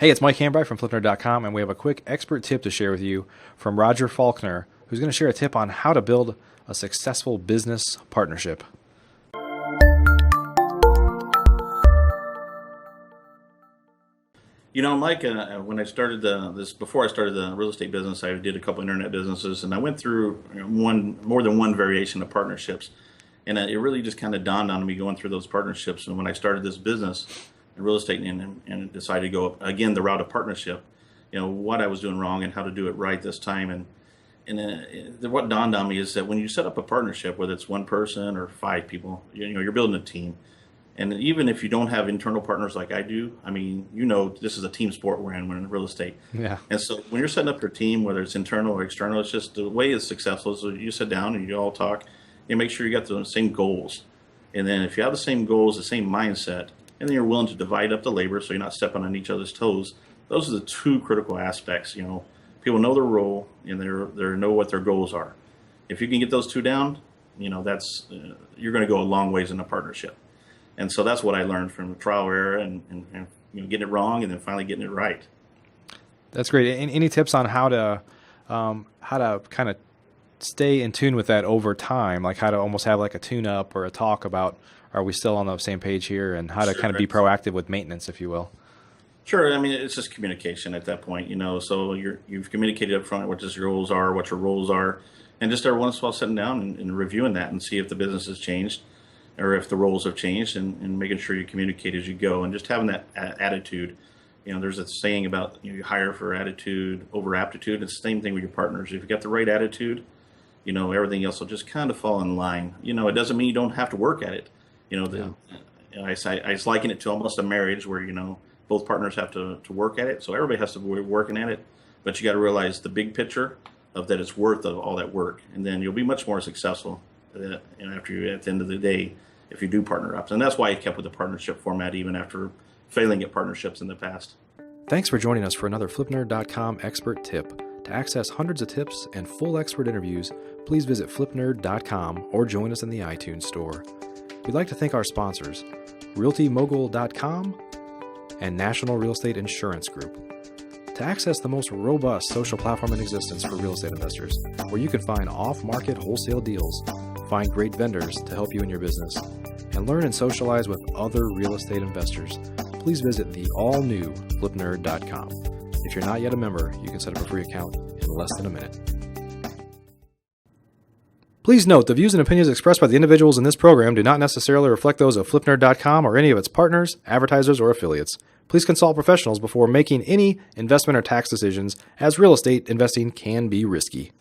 Hey, it's Mike Hambright from FlipNerd.com, and we have a quick expert tip to share with you from Roger Faulkner, who's going to share a tip on how to build a successful business partnership. You know, Mike, when I started before I started the real estate business, I did a couple internet businesses, and I went through more than one variation of partnerships. And it really just kind of dawned on me going through those partnerships. And when I started this business in real estate and decided to go again the route of partnership, what I was doing wrong and how to do it right this time. And what dawned on me is that when you set up a partnership, whether it's one person or five people, you're building a team. And even if you don't have internal partners like I do, this is a team sport we're in real estate. Yeah. And so when you're setting up your team, whether it's internal or external, it's just the way it's successful. So you sit down and you all talk. You make sure you got the same goals. And then if you have the same goals, the same mindset, and then you're willing to divide up the labor so you're not stepping on each other's toes, those are the two critical aspects. People know their role and they know what their goals are. If you can get those two down, that's you're going to go a long ways in a partnership. And so that's what I learned from trial error and getting it wrong and then finally getting it right. That's great. Any tips on how to kind of stay in tune with that over time, like how to almost have like a tune-up or a talk about, are we still on the same page here, and how to kind of be proactive with maintenance, if you will? Sure. It's just communication at that point, so you've communicated up front what your goals are, what your roles are, and just every once in a while sitting down and reviewing that and see if the business has changed or if the roles have changed, and making sure you communicate as you go, and just having that attitude. There's a saying about you hire for attitude over aptitude. It's the same thing with your partners. If you got the right attitude, everything else will just kind of fall in line. It doesn't mean you don't have to work at it. I liken it to almost a marriage where, both partners have to work at it. So everybody has to be working at it, but you got to realize the big picture of that it's worth of all that work. And then you'll be much more successful at the end of the day, if you do partner up. And that's why I kept with the partnership format, even after failing at partnerships in the past. Thanks for joining us for another FlipNerd.com expert tip. To access hundreds of tips and full expert interviews, please visit FlipNerd.com or join us in the iTunes store. We'd like to thank our sponsors, RealtyMogul.com and National Real Estate Insurance Group. To access the most robust social platform in existence for real estate investors, where you can find off-market wholesale deals, find great vendors to help you in your business, and learn and socialize with other real estate investors, please visit the all-new FlipNerd.com. If you're not yet a member, you can set up a free account in less than a minute. Please note, the views and opinions expressed by the individuals in this program do not necessarily reflect those of FlipNerd.com or any of its partners, advertisers, or affiliates. Please consult professionals before making any investment or tax decisions, as real estate investing can be risky.